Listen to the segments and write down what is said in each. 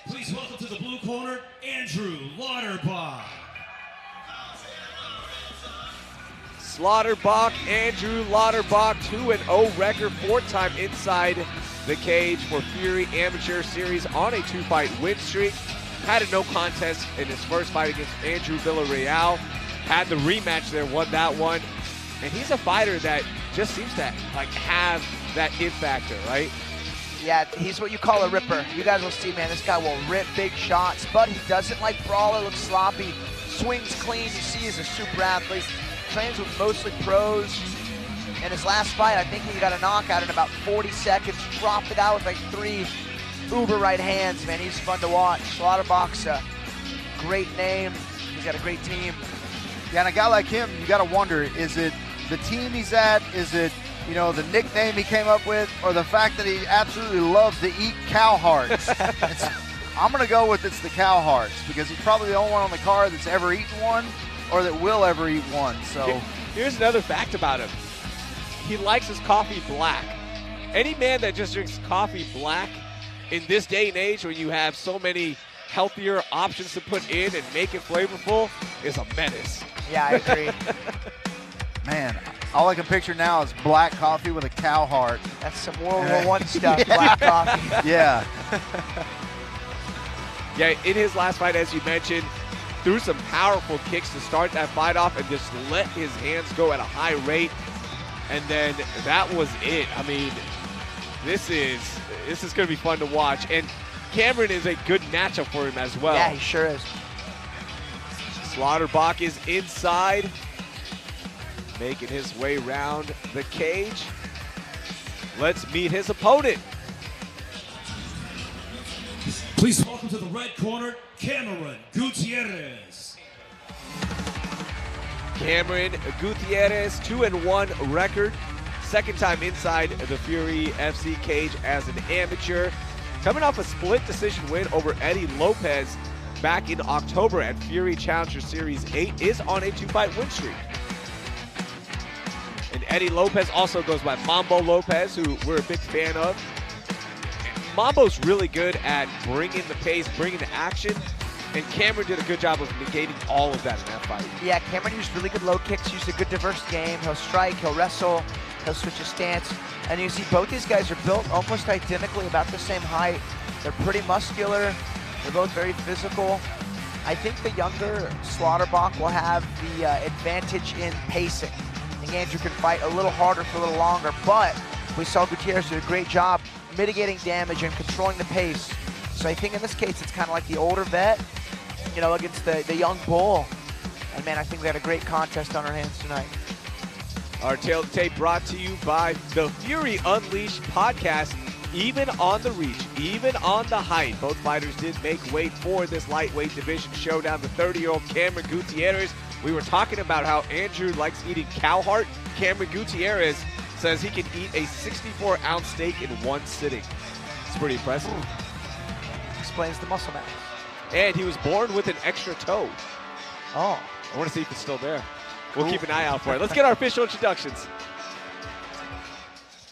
Please welcome to the blue corner, Andrew Lauterbach. Lauterbach, Andrew Lauterbach, 2-0 record, 4-time inside the cage for Fury Amateur Series on a 2-fight win streak. Had a no contest in his first fight against Andrew Villarreal. Had the rematch there, won that one. And he's a fighter that just seems to have that it factor, right? Yeah, he's what you call a ripper. You guys will see, man, this guy will rip big shots, but he doesn't like brawler, looks sloppy, swings clean. You see he's a super athlete. Trains with mostly pros. In his last fight, I think he got a knockout in about 40 seconds, dropped it out with like 3 uber right hands, man. He's fun to watch. Lauterbach's a great name. He's got a great team. Yeah, and a guy like him, you got to wonder, is it the team he's at? Is it, you know, the nickname he came up with? Or the fact that he absolutely loves to eat cow hearts? I'm going to go with it's the cow hearts, because he's probably the only one on the card that's ever eaten one, or that will ever eat one. So here's another fact about him. He likes his coffee black. Any man that just drinks coffee black in this day and age, when you have so many healthier options to put in and make it flavorful, is a menace. Yeah, I agree. Man, all I can picture now is black coffee with a cow heart. That's some World War I stuff, black coffee. Yeah. Yeah, in his last fight, as you mentioned, threw some powerful kicks to start that fight off and just let his hands go at a high rate. And then that was it. I mean, this is going to be fun to watch. And Cameron is a good matchup for him as well. Yeah, he sure is. Lauterbach is inside, making his way around the cage. Let's meet his opponent. Please welcome to the red corner, Cameron Gutierrez. Cameron Gutierrez, 2-1 record. Second time inside the Fury FC cage as an amateur. Coming off a split decision win over Eddie Lopez back in October at Fury Challenger Series 8, is on a 2-fight win streak. And Eddie Lopez also goes by Mambo Lopez, who we're a big fan of. Mambo's really good at bringing the pace, bringing the action, and Cameron did a good job of negating all of that in that fight. Yeah, Cameron used really good low kicks, used a good diverse game. He'll strike, he'll wrestle, he'll switch his stance. And you see both these guys are built almost identically, about the same height. They're pretty muscular. They're both very physical. I think the younger Lauterbach will have the advantage in pacing. I think Andrew can fight a little harder for a little longer, but we saw Gutierrez do a great job mitigating damage and controlling the pace. So I think in this case, it's kind of like the older vet, you know, against the young bull. And man, I think we had a great contest on our hands tonight. Our tail to tape brought to you by the Fury Unleashed podcast. Even on the reach, even on the height, both fighters did make weight for this lightweight division showdown. The 30-year-old Cameron Gutierrez. We were talking about how Andrew likes eating cow heart. Cameron Gutierrez says he can eat a 64-ounce steak in one sitting. It's pretty impressive. Explains the muscle mass. And he was born with an extra toe. Oh. I want to see if it's still there. We'll keep an eye out for it. Let's get our official introductions.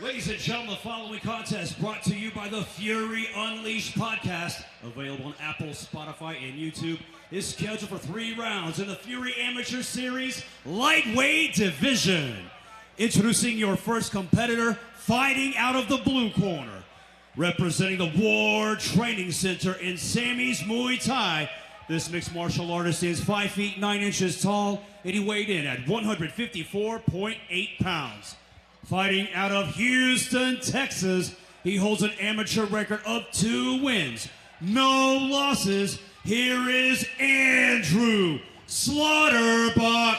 Ladies and gentlemen, the following contest brought to you by the Fury Unleashed podcast, available on Apple, Spotify, and YouTube, is scheduled for 3 rounds in the Fury Amateur Series Lightweight Division. Introducing your first competitor, fighting out of the blue corner, representing the War Training Center in Sammy's Muay Thai. This mixed martial artist is 5 feet 9 inches tall, and he weighed in at 154.8 pounds. Fighting out of Houston, Texas, he holds an amateur record of 2 wins, no losses. Here is Andrew Lauterbach.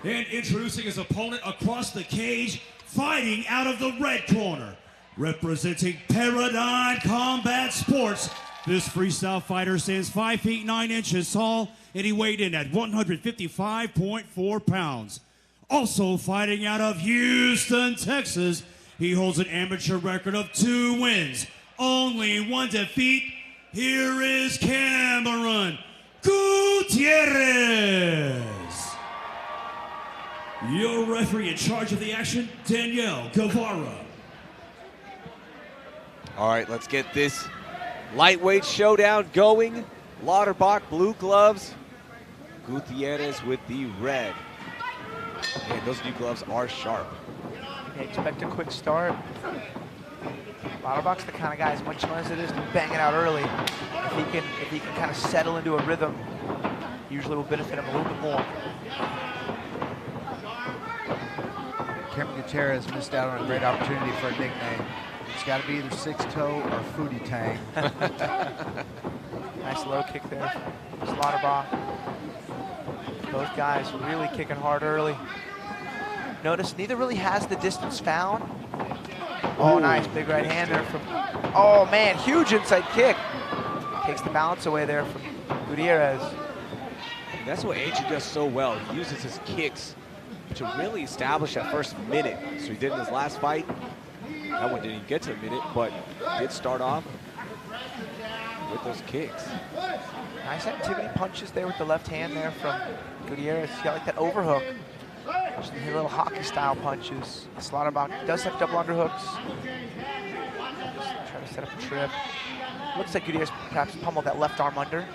And introducing his opponent across the cage, fighting out of the red corner, representing Paradigm Combat Sports. This freestyle fighter stands 5 feet 9 inches tall, and he weighed in at 155.4 pounds. Also fighting out of Houston, Texas, he holds an amateur record of 2 wins, only 1 defeat. Here is Cameron Gutierrez. Your referee in charge of the action, Danielle Guevara. All right, let's get this lightweight showdown going. Lauterbach, blue gloves. Gutierrez with the red. And those new gloves are sharp. Yeah, expect a quick start. Lauterbach's the kind of guy, as much fun as it is to bang it out early, if he can kind of settle into a rhythm, usually will benefit him a little bit more. Cameron Gutierrez missed out on a great opportunity for a nickname. It's got to be either Six Toe or Foodie Tang. Nice low kick there from Lauterbach. Both guys really kicking hard early. Notice neither really has the distance found. Oh, nice big right hander from, oh man, huge inside kick. Takes the balance away there from Gutierrez. And that's what Andrew does so well. He uses his kicks to really establish that first minute. So he did in his last fight. That one didn't even get to a minute, but did start off with those kicks. Nice activity punches there with the left hand there from Gutierrez. He's got like that overhook. Just little hockey style punches. Lauterbach does have double underhooks. Just trying to set up a trip. Looks like Gutierrez perhaps pummeled that left arm under.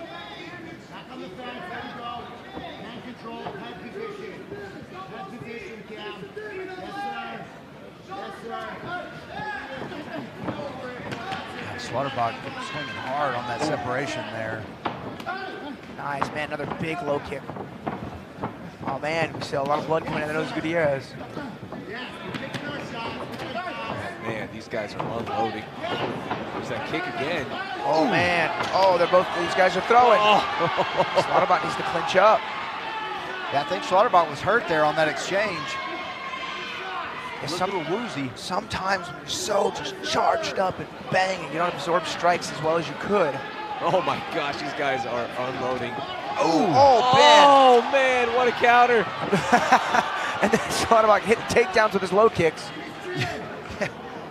Lauterbach swinging hard on that separation there. Nice, man, another big low kick. Oh man, we see a lot of blood coming out of the nose of Gutierrez. Man, these guys are unloading. There's that kick again. Oh man, oh, these guys are throwing. Oh. Lauterbach needs to clinch up. Yeah, I think Lauterbach was hurt there on that exchange. It's a little woozy. Sometimes when you're so just charged up and banging, you don't absorb strikes as well as you could. Oh my gosh, these guys are unloading. Oh, man, what a counter. And then Lauterbach hitting takedowns with his low kicks.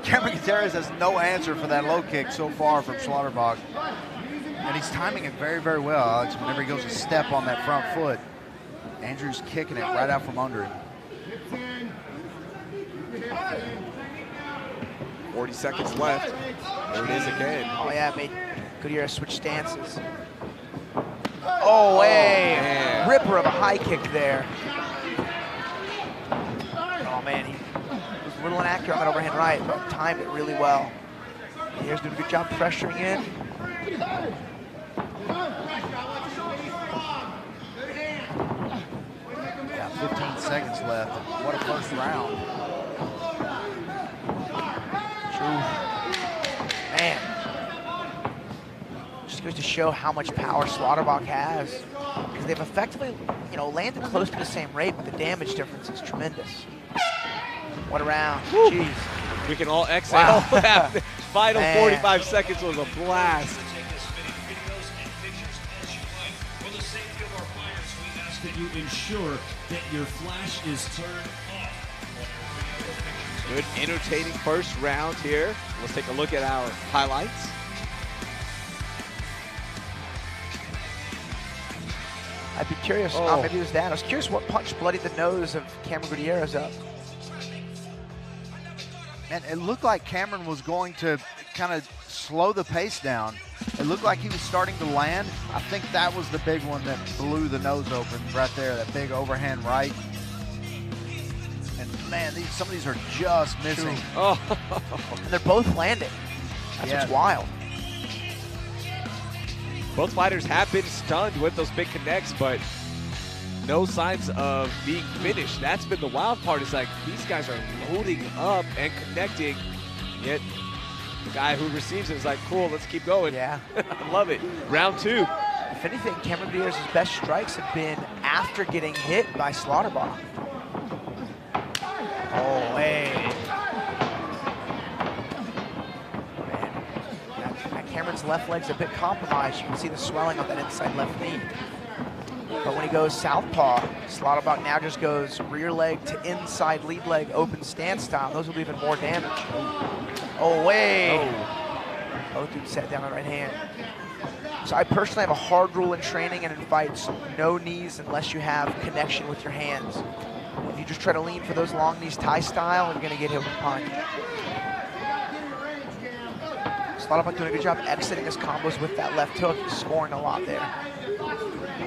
Cameron Gutierrez has no answer for that low kick so far from Lauterbach. And he's timing it very, very well, Alex. Whenever he goes to step on that front foot, Andrew's kicking it right out from under him. 40 seconds left. There it is again. Oh yeah, made Gutierrez switch stances. Oh, hey! Man. Ripper of a high kick there. Oh man, he was a little inaccurate on that overhand right, but timed it really well. Gutierrez doing a good job pressuring in. Yeah, 15 seconds left. What a first round. Man, just goes to show how much power Lauterbach has, because they've effectively, landed close to the same rate, but the damage difference is tremendous. What a round! Woo. Jeez. We can all exhale. Wow. Final Man. 45 seconds was a blast. That you ensure that your flash is turned off. Good, entertaining first round here. Let's take a look at our highlights. I'd be curious, maybe it was that. I was curious what punch bloodied the nose of Cameron Gutierrez up. And it looked like Cameron was going to kind of slow the pace down. It looked like he was starting to land. I think that was the big one that blew the nose open right there, that big overhand right. And man, some of these are just missing. Oh. And they're both landing. That's what's wild. Both fighters have been stunned with those big connects, but no signs of being finished. That's been the wild part. Is like these guys are loading up and connecting, yet the guy who receives it is like, cool, let's keep going. Yeah. I love it. Round two. If anything, Cameron Gutierrez's best strikes have been after getting hit by Lauterbach. Oh, hey. Man, Cameron's left leg's a bit compromised. You can see the swelling on that inside left knee. But when he goes southpaw, Lauterbach now just goes rear leg to inside lead leg open stance style. Those will do even more damage. Oh, wait. Both dudes sat down on right hand. So I personally have a hard rule in training and in fights: no knees unless you have connection with your hands. If you just try to lean for those long knees Thai style, you're gonna get hit with a punch. Lauterbach doing a good job exiting his combos with that left hook. He's scoring a lot there.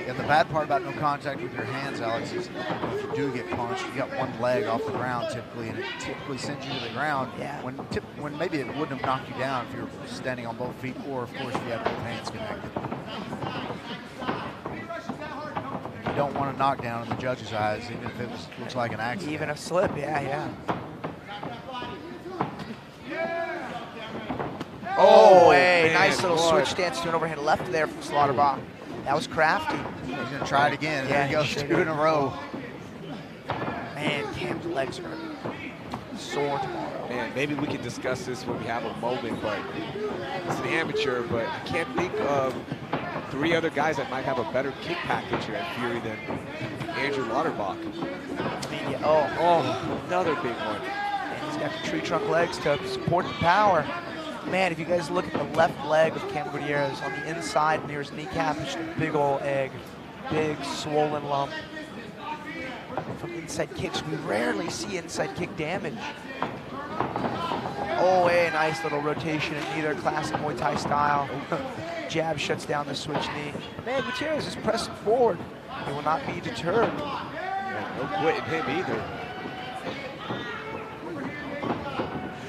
And the bad part about no contact with your hands, Alex, is if you do get punched, you got one leg off the ground typically, and it typically sends you to the ground. Yeah. When maybe it wouldn't have knocked you down if you were standing on both feet, or of course if you had both hands connected. You don't want a knockdown in the judge's eyes, even if it looks like an accident. Even a slip, yeah. Oh, hey, nice little switch stance to an overhand left there from Lauterbach. That was crafty. He's going to try it again. Yeah, There he goes, two in a row. Man, Cam's legs are going to be sore tomorrow. Man, maybe we can discuss this when we have a moment, but it's an amateur, but I can't think of 3 other guys that might have a better kick package at Fury than Andrew Lauterbach. I mean, yeah, Oh, another big one. and he's got the tree trunk legs to support the power. Man, if you guys look at the left leg of Cam Gutierrez on the inside near his kneecap, it's just a big old egg, big swollen lump. From inside kicks, we rarely see inside kick damage. Oh, a nice little rotation in either classic Muay Thai style. Jab shuts down the switch knee. Man, Gutierrez is pressing forward. He will not be deterred. Yeah, no quitting him either.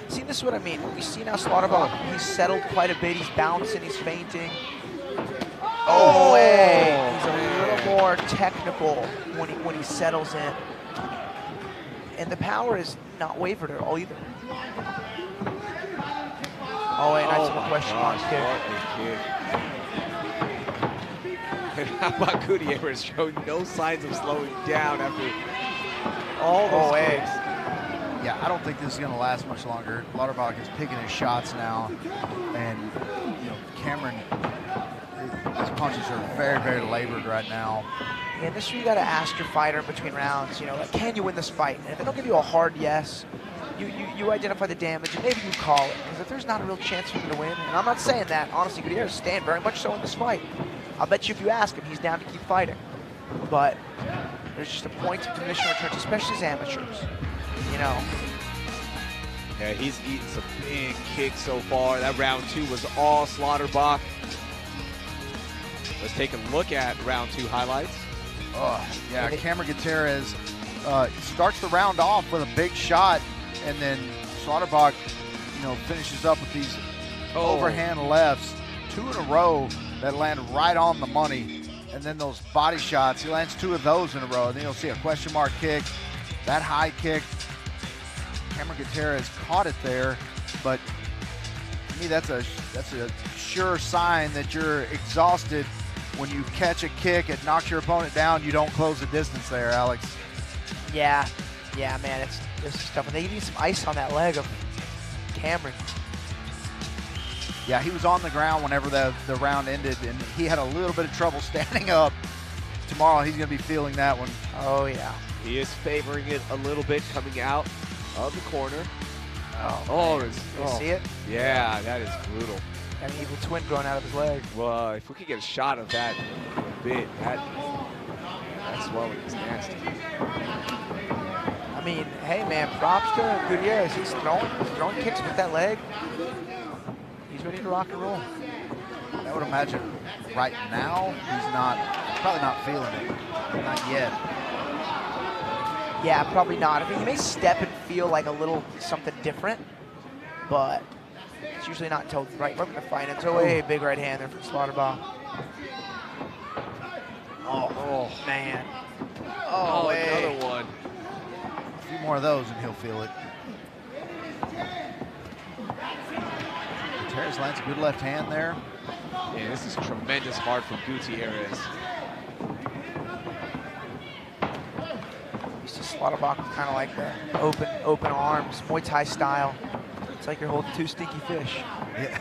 See, this is what I mean. We see now Lauterbach, he's settled quite a bit. He's bouncing, he's feinting. Oh, hey. He's a little more technical when he settles in. And the power is not wavered at all either. Oh, hey, nice little question mark kick. And how about Gutierrez showing no signs of slowing down after all those kicks? Yeah, I don't think this is going to last much longer. Lauterbach is picking his shots now, and Cameron, his punches are very, very labored right now. And this is where you got to ask your fighter in between rounds, like, can you win this fight? And if they don't give you a hard yes, you identify the damage, and maybe you call it. Because if there's not a real chance for him to win, and I'm not saying that, honestly, Gutierrez is staying very much so in this fight. I'll bet you if you ask him, he's down to keep fighting. But there's just a point of diminishing returns, especially as amateurs. Yeah, he's eaten some big kicks so far. That round 2 was all Lauterbach. Let's take a look at round 2 highlights. Oh, yeah, Cameron Gutierrez starts the round off with a big shot, and then Lauterbach, finishes up with these overhand lefts, 2 in a row that land right on the money. And then those body shots, he lands 2 of those in a row. And then you'll see a question mark kick, that high kick. Cameron Gutierrez caught it there, but to me that's a sure sign that you're exhausted when you catch a kick, it knocks your opponent down, you don't close the distance there, Alex. Yeah, man, this is tough. And they need some ice on that leg of Cameron. Yeah, he was on the ground whenever the round ended, and he had a little bit of trouble standing up. Tomorrow he's going to be feeling that one. Oh, yeah. He is favoring it a little bit coming out of the corner. You see it? Yeah, that is brutal. Got an evil twin growing out of his leg. Well, if we could get a shot of that a bit, that swelling is nasty. I mean, hey, man, props to Gutierrez. He's throwing kicks with that leg. He's ready to rock and roll. I would imagine right now he's probably not feeling it. Not yet. Yeah, probably not. I mean, he may step and feel like a little something different, but it's usually not until right in the fight. It's a big right hand there from Lauterbach. Oh, man. Oh, another one. A few more of those and he'll feel it. Gutierrez lands a good left hand there. Yeah, this is tremendous hard from Gutierrez. Lauterbach kind of like the open arms, Muay Thai style. It's like you're holding 2 stinky fish. Yeah.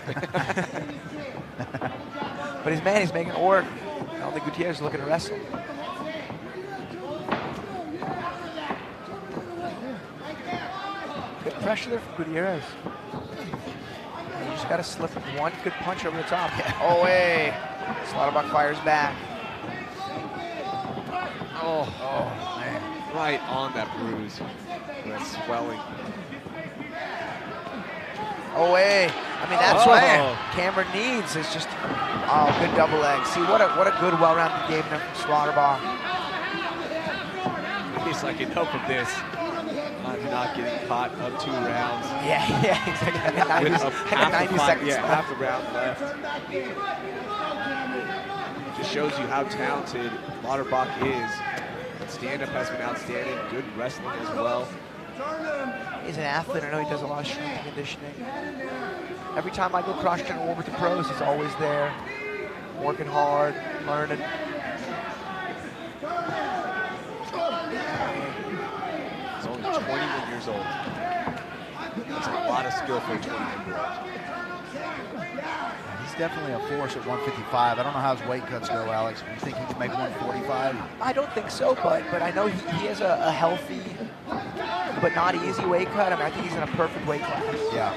But he's making it work. I don't think Gutierrez is looking to wrestle. Good pressure there from Gutierrez. And you just got to slip one good punch over the top. Oh, hey. Lauterbach fires back. Oh, man. Right on that bruise. That swelling. Oh, hey. I mean, that's what Cameron needs. Is just good double leg. See what a good, well-rounded game there from Lauterbach. He's like, enough of this. I'm not getting caught up 2 rounds. Yeah, exactly. I got 90 seconds left. Half a round left. Just shows you how talented Lauterbach is. Stand-up has been outstanding. Good wrestling as well. He's an athlete. I know he does a lot of strength and conditioning. Every time I go cross-train war with the pros, he's always there, working hard, learning. He's only 21 years old. That's a lot of skill for a 21-year-old. He's definitely a force at 155. I don't know how his weight cuts go, Alex. Do you think he can make 145? I don't think so, but I know he has a healthy but not easy weight cut. I mean, I think he's in a perfect weight class. Yeah.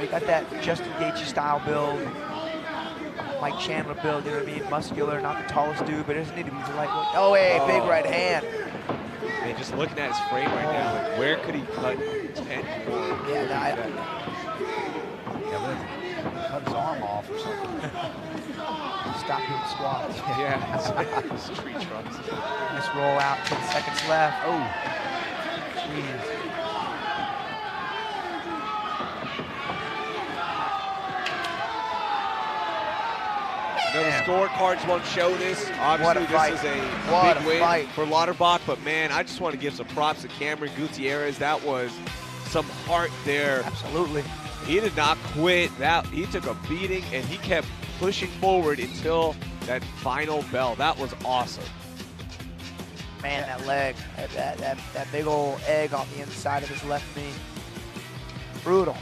He got that Justin Gaethje style build, Mike Chandler build, you know what I mean? Muscular, not the tallest dude, but it doesn't need to be lightweight. Oh, hey, big right hand. Man, just looking at his frame right now, like, where could he cut 10 more? Cut his arm off or something. Stop doing squats. Yeah, it's tree trunks. Nice roll out, 10 seconds left. Oh, jeez. The scorecards won't show this. Obviously, this is a big win for Lauterbach, but man, I just want to give some props to Cameron Gutierrez. That was some heart there. Absolutely. He did not quit. He took a beating and he kept pushing forward until that final bell. That was awesome. Man, that leg, that big old egg on the inside of his left knee. Brutal.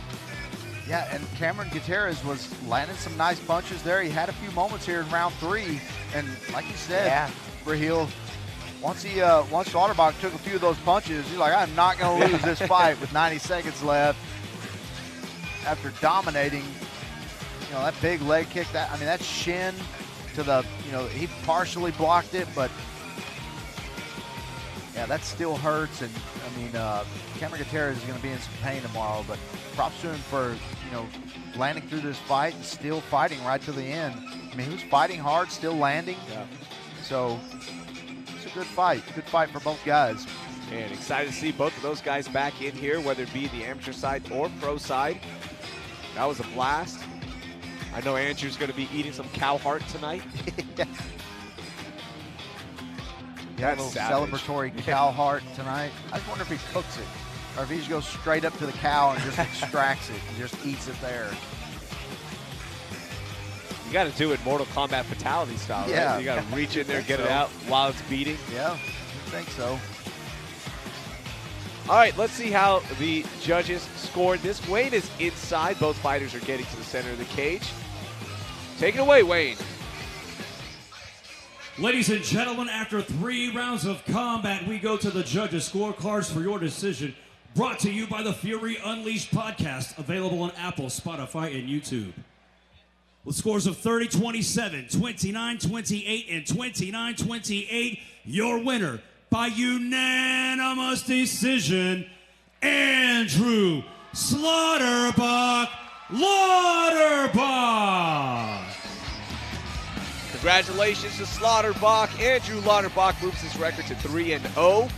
Yeah, and Cameron Gutierrez was landing some nice punches there. He had a few moments here in round 3, and like you said, Raheel, once Lauterbach took a few of those punches, he's like, I'm not going to lose this fight with 90 seconds left. After dominating, you know, that big leg kick, that shin to the, he partially blocked it, but yeah, that still hurts. And I mean, Cameron Gutierrez is going to be in some pain tomorrow, but props to him for, landing through this fight and still fighting right to the end. I mean, he was fighting hard, still landing. Yeah. So it's a good fight. Good fight for both guys. And excited to see both of those guys back in here, whether it be the amateur side or pro side. That was a blast. I know Andrew's going to be eating some cow heart tonight. Yeah, a little celebratory cow heart tonight. I just wonder if he cooks it, or if he just goes straight up to the cow and just extracts it and just eats it there. You got to do it Mortal Kombat fatality style, yeah. Right? You got to reach in there, get it out while it's beating. Yeah, I think so. All right, let's see how the judges scored this. Wayne is inside. Both fighters are getting to the center of the cage. Take it away, Wayne. Ladies and gentlemen, after 3 rounds of combat, we go to the judges' scorecards for your decision. Brought to you by the Fury Unleashed podcast, available on Apple, Spotify, and YouTube. With scores of 30-27, 29-28, and 29-28, your winner by unanimous decision, Andrew Lauterbach. Congratulations to Lauterbach. Andrew Lauterbach moves his record to 3-0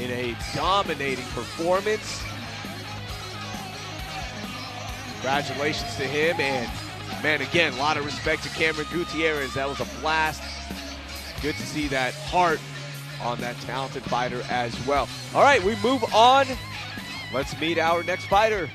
in a dominating performance. Congratulations to him, and man, again, a lot of respect to Cameron Gutierrez. That was a blast. Good to see that heart on that talented fighter as well. All right, we move on. Let's meet our next fighter.